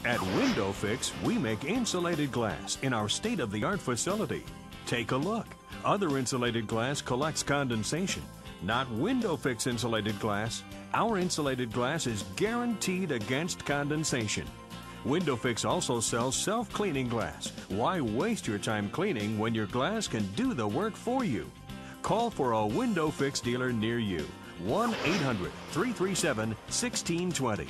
At Window Fix, we make insulated glass in our state-of-the-art facility. Take a look. Other insulated glass collects condensation. Not Window Fix insulated glass. Our insulated glass is guaranteed against condensation. Window Fix also sells self-cleaning glass. Why waste your time cleaning when your glass can do the work for you? Call for a Window Fix dealer near you. 1-800-337-1620.